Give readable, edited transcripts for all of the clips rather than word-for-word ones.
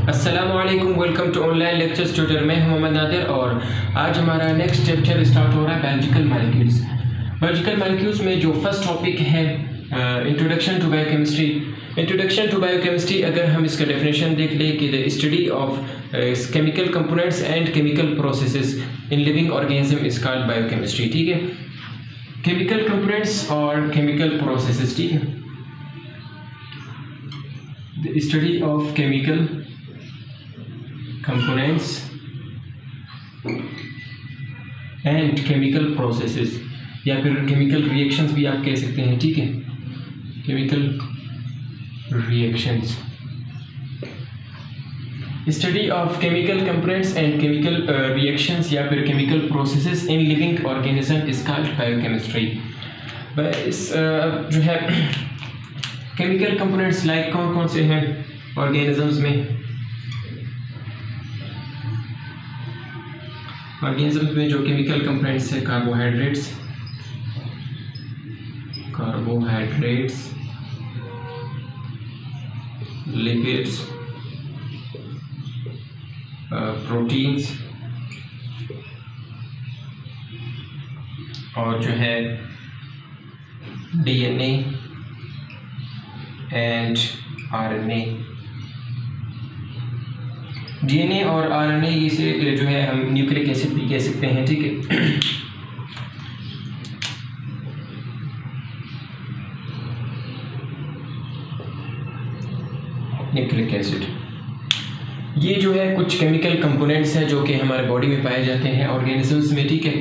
अस्सलामुअलैकुम, welcome to online lectures tutor. मैं हूं मोहम्मद नादिर और आज हमारा नेक्स्ट चैप्टर स्टार्ट हो रहा है बायोलॉजिकल मॉलिक्यूल्स। बायोलॉजिकल मॉलिक्यूल्स में जो फर्स्ट टॉपिक है introduction to biochemistry. Introduction to biochemistry अगर हम इसका डेफिनेशन देख लें कि the study of chemical components and chemical processes in living organism is called biochemistry. ठीक है, केमिकल कंपोनेंट्स और केमिकल प्रोसेसेस। ठीक है, the study of chemical components and chemical processes या फिर chemical reactions भी आप कह सकते हैं। ठीक है, chemical reactions, study of chemical components and chemical reactions या फिर chemical processes in living organism is called biochemistry। इस जो है chemical components like कौन कौन से हैं organisms में? ऑर्गेनिज्म में जो केमिकल कंपोनेंट्स है कार्बोहाइड्रेट्स, लिपिड्स, प्रोटीन्स और जो है डीएनए एंड आरएनए। डीएनए और आरएनए इसे जो है हम न्यूक्लिक एसिड भी कह सकते हैं। ठीक है, न्यूक्लिक एसिड ये जो है कुछ केमिकल कंपोनेंट्स हैं जो कि हमारे बॉडी में पाए जाते हैं ऑर्गेनिजम्स में। ठीक है,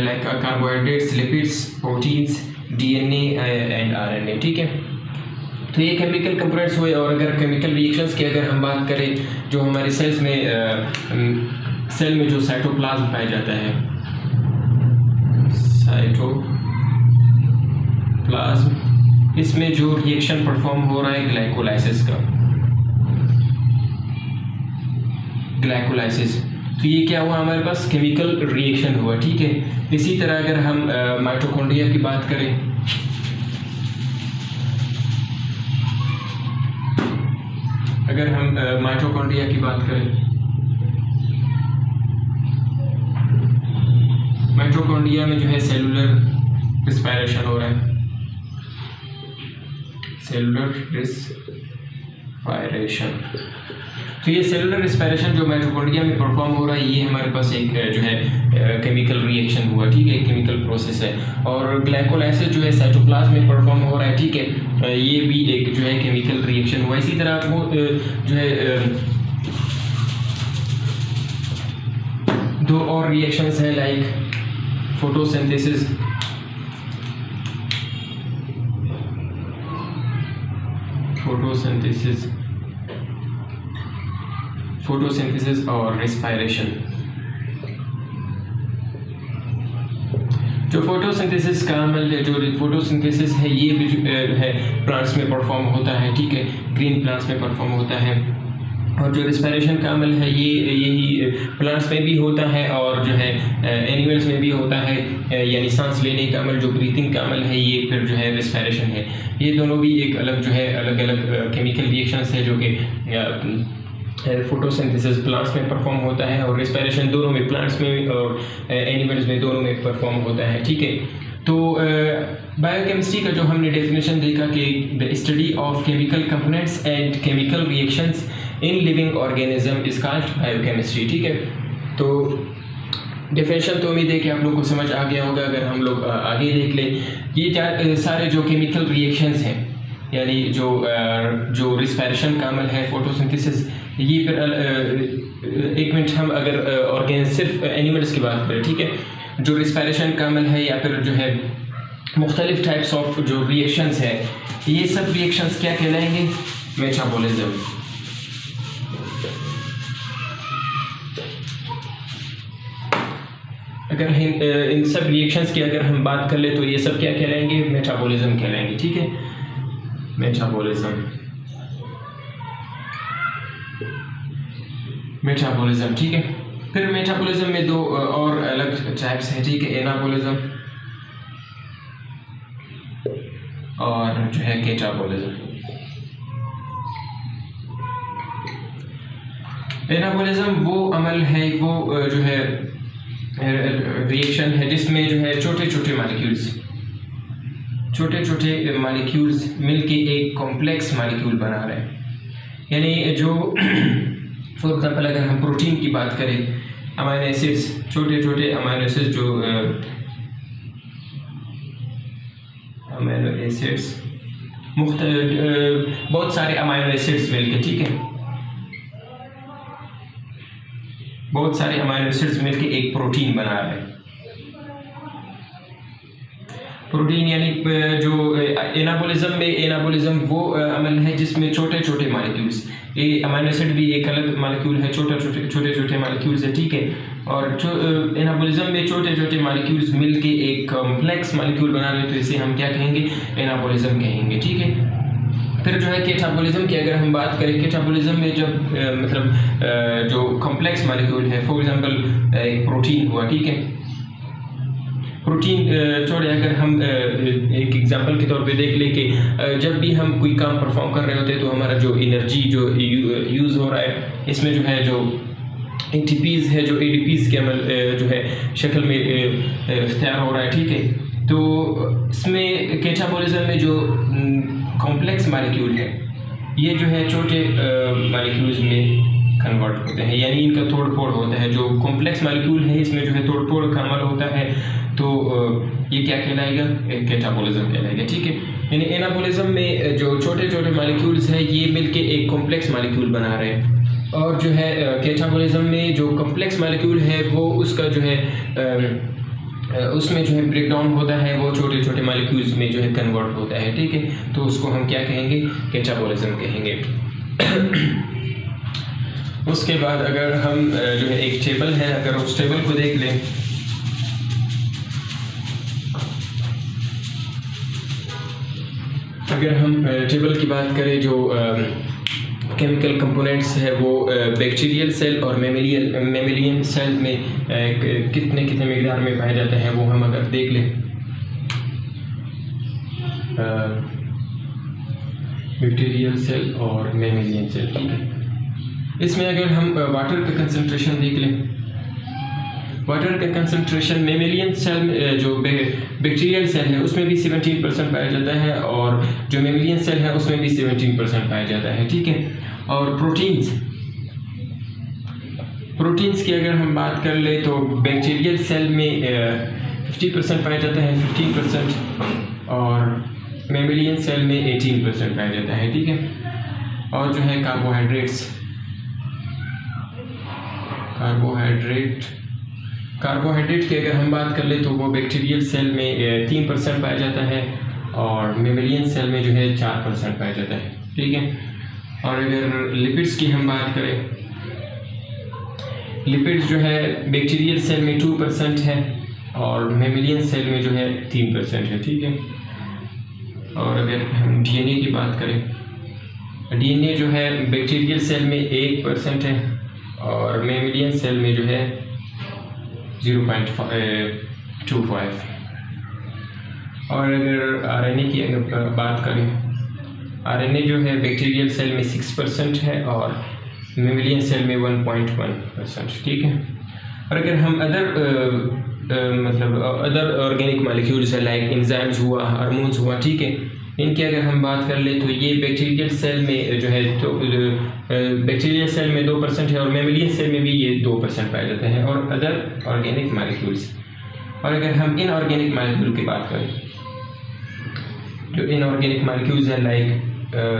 like carbohydrates, lipids, proteins, DNA and RNA. ठीक है, तो ये केमिकल कंपोनेंट्स हुए। और अगर केमिकल रिएक्शंस की अगर हम बात करें, जो हमारे सेल्स में सेल में जो साइटोप्लाज्म पाया जाता है, साइटोप्लाज्म, इसमें जो रिएक्शन परफॉर्म हो रहा है ग्लाइकोलाइसिस का, ग्लाइकोलाइसिस, तो ये क्या हुआ हमारे पास? केमिकल रिएक्शन हुआ। ठीक है, इसी तरह अगर हम माइटोकॉन्ड्रिया की बात करें, अगर हम माइटोकॉन्ड्रिया की बात करें, माइटोकॉन्ड्रिया में जो है सेलुलर रिस्पायरेशन हो रहा है, सेलुलर रिस्पायरेशन। तो ये सेलुलर रिस्पायरेशन जो माइटोकॉन्ड्रिया में परफॉर्म हो रहा है, ये हमारे पास एक जो है केमिकल रिएक्शन हुआ। ठीक है, केमिकल प्रोसेस है। और ग्लाइकोलाइसिस जो है साइटोप्लाज्म में परफॉर्म हो रहा है। ठीक है, ये भी एक जो है केमिकल रिएक्शन हुआ। इसी तरह वो जो है दो और रिएक्शंस हैं लाइक फोटोसिंथेसिस, फोटोसिंथेसिस और रेस्पायरेशन। जो फोटोसिंथेसिस का अमल है, जो फोटोसिंथेसिस है, ये भी है प्लांट्स में परफॉर्म होता है। ठीक है, ग्रीन प्लांट्स में परफॉर्म होता है। और जो रेस्पायरेशन का अमल है, ये यही प्लांट्स में भी होता है और जो है एनिमल्स में भी होता है, यानी सांस लेने का अमल, जो ब्रीथिंग का अमल है, ये फिर जो है रेस्पायरेशन है। ये दोनों भी एक अलग जो है अलग अलग केमिकल रिएक्शंस है जो कि फोटोसिंथेसिस प्लांट्स में परफॉर्म होता है और रेस्पायरेशन दोनों में, प्लांट्स में और एनिमल्स में, दोनों में परफॉर्म होता है। ठीक है, तो बायोकेमिस्ट्री का जो हमने डेफिनेशन देखा कि the study of chemical components and chemical reactions in living organism is called biochemistry. ठीक है, तो डेफिनेशन तो उम्मीद है कि आप लोगों को समझ आ गया होगा। अगर हम लोग आगे देख लें, ये सारे जो केमिकल रिएक्शंस हैं, यानी जो रिस्पायरेशन का अमल है, फोटोसिंथेसिस, ये फिर एक मिनट, हम अगर सिर्फ एनिमल्स की बात करें, ठीक है, जो रिस्पायरेशन का अमल है या फिर जो है मुख्तलिफ टाइप्स ऑफ जो रिएक्शंस है, ये सब रिएक्शंस क्या कहलाएंगे? मेटाबॉलिज्म। अगर इन सब रिएक्शंस की अगर हम बात कर ले तो ये सब क्या कहलाएंगे? मेटाबॉलिज्म कहलाएंगे। ठीक है, मेटाबॉलिज्म। ठीक है, फिर मेटाबॉलिज्म में दो और अलग टाइप्स हैं। ठीक है, एनाबॉलिज्म और जो है कैटाबॉलिज्म। एनाबॉलिज्म वो अमल है, वो जो है रिएक्शन है जिसमें जो है छोटे छोटे मालिक्यूल्स मिलके एक कॉम्प्लेक्स मालिक्यूल बना रहे हैं। यानी जो फॉर एग्जांपल अगर हम प्रोटीन की बात करें, अमाइनो एसिड्स, छोटे छोटे अमाइनो एसिड्स जो अमाइनो एसिड्स बहुत सारे अमाइनो एसिड्स मिलके, ठीक है, बहुत सारे अमाइनो एसिड्स मिलके एक प्रोटीन बना रहे हैं। प्रोटीन यानी जो एनाबॉलिज्म वो अमल है जिसमें छोटे छोटे मालिक्यूल्स, ये अमाइनो एसिड भी एक अलग मालिक्यूल है, छोटे छोटे मालिक्यूल्स है, ठीक है। और एनाबॉलिज्म में छोटे छोटे मालिक्यूल्स मिलके एक कॉम्प्लेक्स मालिक्यूल बना रहे हैं, तो इसे हम क्या कहेंगे, एनाबॉलिज्म कहेंगे, ठीक है। फिर जो है कैटाबॉलिज्म की अगर हम बात करें, कैटाबॉलिज्म में जब जो कॉम्प्लेक्स मालिक्यूल है, फॉर एग्जांपल एक प्रोटीन हुआ, ठीक है, प्रोटीन छोड़े अगर हम एक एग्जांपल के तौर पे देख ले कि जब भी हम कोई काम परफॉर्म कर रहे होते हैं तो हमारा जो एनर्जी जो यूज़ हो रहा है, इसमें जो है जो एटीपीज़ है, जो एडीपीज़ के अमल जो है शक्ल में तैयार हो रहा है, ठीक है। तो इसमें कैटाबॉलिज्म में जो कॉम्प्लेक्स मालिक्यूल है, ये जो है छोटे मालिक्यूल्स में कन्वर्ट होते हैं, यानी इनका तोड़ फोड़ होता है। जो कॉम्प्लेक्स मालिक्यूल है इसमें जो है तोड़ फोड़ का अमल होता है, तो ये क्या कहलाएगा, कैटाबॉलिज्म कहलाएगा, ठीक है। यानी एनाबॉलिज्म में जो छोटे छोटे मालिक्यूल्स हैं ये मिलके एक कॉम्प्लेक्स मालिक्यूल बना रहे हैं, और जो है कैटाबॉलिज्म में जो कॉम्प्लेक्स मालिक्यूल है वो उसका जो है उसमें जो है ब्रेक डाउन होता है, वो छोटे छोटे मालिक्यूल्स में जो है कन्वर्ट होता है, ठीक है। तो उसको हम क्या कहेंगे, कैटाबॉलिज्म कहेंगे। उसके बाद अगर हम जो है एक टेबल है, अगर उस टेबल को देख लें, अगर हम टेबल की बात करें, जो केमिकल कंपोनेंट्स है वो बैक्टीरियल सेल और मेमेलियन सेल में कितने मिकदार में पाया जाता है, वो हम अगर देख लें, बैक्टीरियल सेल और मेमेलियन सेल, ठीक है। इसमें अगर हम वाटर का कंसंट्रेशन देख लें, वाटर का कंसंट्रेशन मेमेलियन सेल जो बैक्टीरियल सेल है उसमें भी 17% पाया जाता है, और जो मेमेलियन सेल है उसमें भी 17% पाया जाता है, ठीक है। और प्रोटीन्स की अगर हम बात कर ले तो बैक्टीरियल सेल में 50% पाया जाता है, 15%, और मेमेलियन सेल में 18% पाया जाता है, ठीक है। और जो है कार्बोहाइड्रेट की अगर हम बात कर ले तो वो बैक्टीरियल सेल में 3% पाया जाता है, और मेमेलियन सेल में जो है 4% पाया जाता है, ठीक है। और अगर लिपिड्स की हम बात करें, लिपिड्स जो है बैक्टीरियल सेल में 2% है, और मेमेलियन सेल में जो है 3% है, ठीक है। और अगर हम डीएनए की बात करें, डीएनए जो है बैक्टीरियल सेल में 1% है, और मेमेलियन सेल में जो है 0.25। और अगर आरएनए की अगर बात करें, आरएनए जो है बैक्टीरियल सेल में 6% है, और मेमेलियन सेल में 1.1%, ठीक है। और अगर हम अदर ऑर्गेनिक मॉलिक्यूल्स है, लाइक एंजाइम्स हुआ, हार्मोन्स हुआ, ठीक है, इनकी अगर हम बात कर ले तो ये बैक्टीरियल सेल में जो है तो बैक्टीरियल सेल में 2% है, और मेमेलियन सेल में भी ये 2% पाया जाता है, और अदर ऑर्गेनिक मॉलिक्यूल्स। और अगर हम इनऑर्गेनिक मॉलिक्यूल की बात करें, जो इनऑर्गेनिक मॉलिक्यूल्स है, लाइक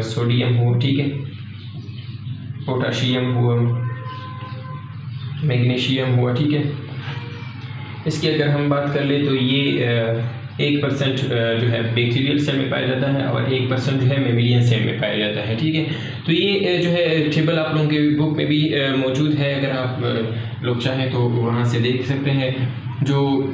सोडियम हुआ, ठीक है, पोटाशियम हुआ, मैग्नीशियम हुआ, ठीक है, इसकी अगर हम बात कर ले तो ये 1% जो है बैक्टीरियल सेल में पाया जाता है, और 1% जो है मेमेलियन सेल में पाया जाता है, ठीक है। तो ये जो है टेबल आप लोगों के बुक में भी मौजूद है, अगर आप लोग चाहें तो वहाँ से देख सकते हैं। जो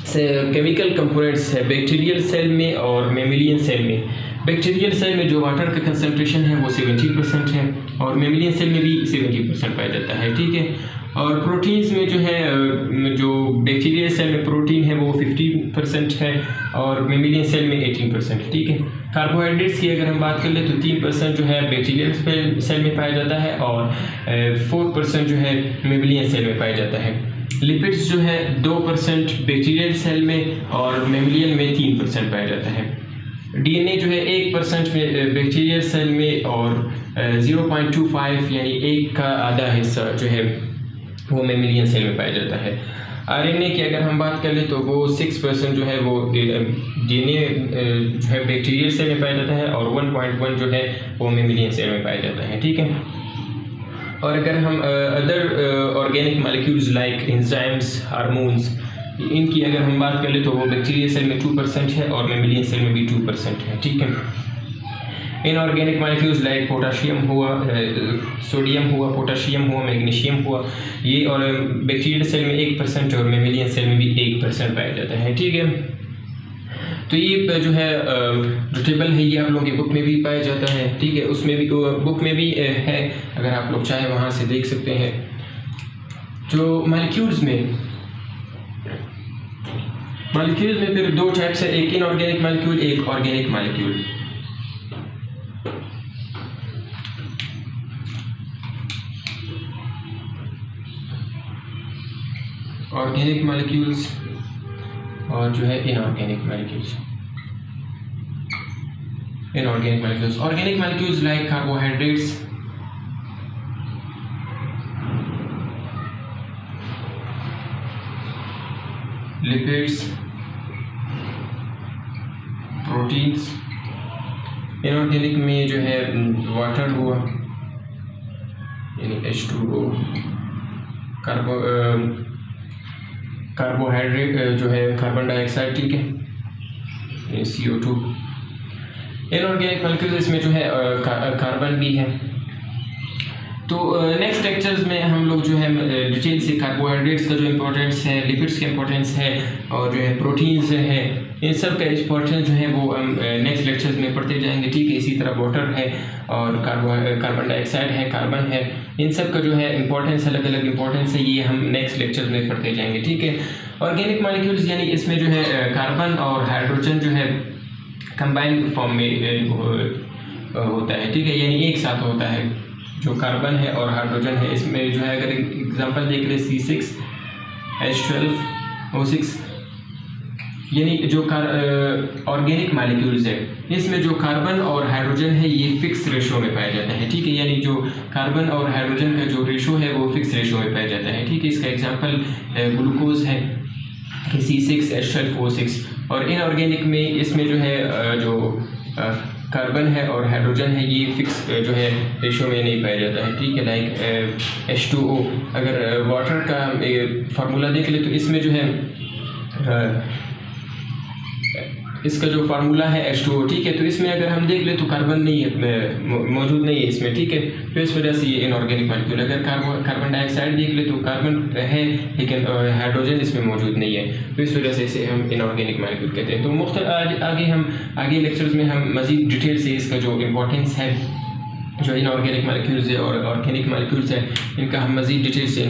केमिकल कंपोनेंट्स है बैक्टीरियल सेल में और मेमेलियन सेल में, बैक्टीरियल सेल में जो वाटर का कंसंट्रेशन है वो 70% है, और मेमेलियन सेल में भी 70% पाया जाता है, ठीक है। और प्रोटीन्स में जो है जो बैक्टीरियल सेल में प्रोटीन है वो 50% है और मेमिलियन सेल में 18%, ठीक है। कार्बोहाइड्रेट्स की अगर हम बात कर ले तो 3% जो है बैक्टीरियल सेल में पाया जाता है और 4% जो है मेमिलियन सेल में पाया जाता है। लिपिड्स जो है 2% बैक्टीरियल सेल में और मेमिलियन में 3% पाया जाता है। डीएनए जो है 1% में बैक्टीरियल सेल में और 0.25 यानी 1 का आधा हिस्सा जो है वो मेमिलियन सेल में पाया जाता है। आरएनए की अगर हम बात कर ले तो वो 6% जो है वो डीएनए जो है बैक्टीरियल सेल में पाया जाता है और 1.1 जो है वो मेमिलियन सेल में पाया जाता है, ठीक है। और अगर हम other organic molecules like enzymes, hormones, इनकी अगर हम बात कर ले तो वो बैक्टीरियल सेल में 2% है और मेमिलियन सेल में भी 2% है, ठीक है। इनऑर्गेनिक मॉलिक्यूल्स लाइक पोटाशियम हुआ, सोडियम हुआ, पोटाशियम हुआ, मैग्नीशियम हुआ, ये और बैक्टीरियल सेल में 1% और मेमिलियन सेल में भी 1% पाया जाता है, ठीक है। तो ये जो है जो टेबल है ये आप लोगों की बुक में भी पाया जाता है, ठीक है। उसमें भी बुक में भी है, अगर आप लोग चाहे वहाँ से देख सकते हैं। जो मॉलिक्यूल्स में फिर 2 टाइप्स है, एक इनऑर्गेनिक मॉलिक्यूल, एक ऑर्गेनिक मॉलिक्यूल। ऑर्गेनिक मॉलिक्यूल्स और जो है inorganic molecules. Organic molecules like carbohydrates, lipids, proteins. Inorganic में जो है वाटर हुआ यानी H2O, कार्बोहाइड्रेट जो है कार्बन डाइऑक्साइड, ठीक है, CO2। इनऑर्गेनिक मॉलिक्यूल्स इसमें जो है कार्बन भी है। तो नेक्स्ट लेक्चर्स में हम लोग जो है डिटेल से कार्बोहाइड्रेट्स का जो इम्पोर्टेंस है, लिपिड्स का इम्पोर्टेंस है और जो है प्रोटीन्स है, इन सब का इम्पोर्टेंस जो है वो हम नेक्स्ट लेक्चर्स में पढ़ते जाएंगे, ठीक है। इसी तरह वाटर है और कार्बन डाइऑक्साइड है, कार्बन है, इन सब का जो है इम्पोर्टेंस अलग अलग इम्पोर्टेंस है, ये हम नेक्स्ट लेक्चर्स में पढ़ते जाएंगे, ठीक है। ऑर्गेनिक मॉलिक्यूल्स यानी इसमें जो है कार्बन और हाइड्रोजन जो है कंबाइंड फॉर्म में होता है, ठीक है, यानी एक साथ होता है। जो कार्बन है और हाइड्रोजन है इसमें जो है अगर एग्जांपल देख ले C6H12O6, यानी जो ऑर्गेनिक मॉलिक्यूल्स है इसमें जो कार्बन और हाइड्रोजन है ये फिक्स रेशो में पाया जाता है, ठीक है, यानी जो कार्बन और हाइड्रोजन का जो रेशो है वो फिक्स रेशो में पाया जाता है, ठीक है। इसका एग्जांपल ग्लूकोज है C6H12O6। और इनऑर्गेनिक में इसमें जो है जो कार्बन है और हाइड्रोजन है ये फिक्स जो है रेशो में नहीं पाया जाता है, ठीक है। लाइक H2O, अगर वाटर का फार्मूला देख ले तो इसमें जो है इसका जो फार्मूला है H2O, ठीक है। तो इसमें अगर हम देख ले तो कार्बन नहीं है, मौजूद नहीं है इसमें, ठीक है। तो इस वजह से ये इनऑर्गेनिक मॉलिक्यूल। अगर कार्बन डाइऑक्साइड देख ले तो कार्बन है लेकिन हाइड्रोजन इसमें मौजूद नहीं है, तो इस वजह से इसे हम इनऑर्गेनिक मॉलिक्यूल कहते हैं। तो आगे लेक्चर्स में हम मज़ीद डिटेल से इसका जो इम्पोर्टेंस है, जो इनऑर्गेनिक मॉलिक्यूल्स है और ऑर्गेनिक मॉलिक्यूल्स है, इनका हम मज़ीद डिटेल से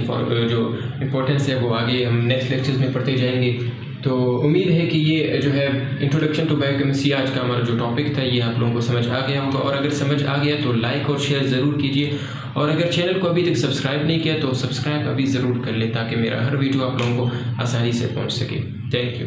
जो इम्पोर्टेंस है वो आगे हम नेक्स्ट लेक्चर्स में पढ़ते जाएंगे। तो उम्मीद है कि ये जो है इंट्रोडक्शन टू बायोकेमिस्ट्री आज का हमारा जो टॉपिक था ये आप लोगों को समझ आ गया होगा, और अगर समझ आ गया तो लाइक और शेयर ज़रूर कीजिए, और अगर चैनल को अभी तक सब्सक्राइब नहीं किया तो सब्सक्राइब अभी ज़रूर कर ले ताकि मेरा हर वीडियो आप लोगों को आसानी से पहुंच सके। Thank you.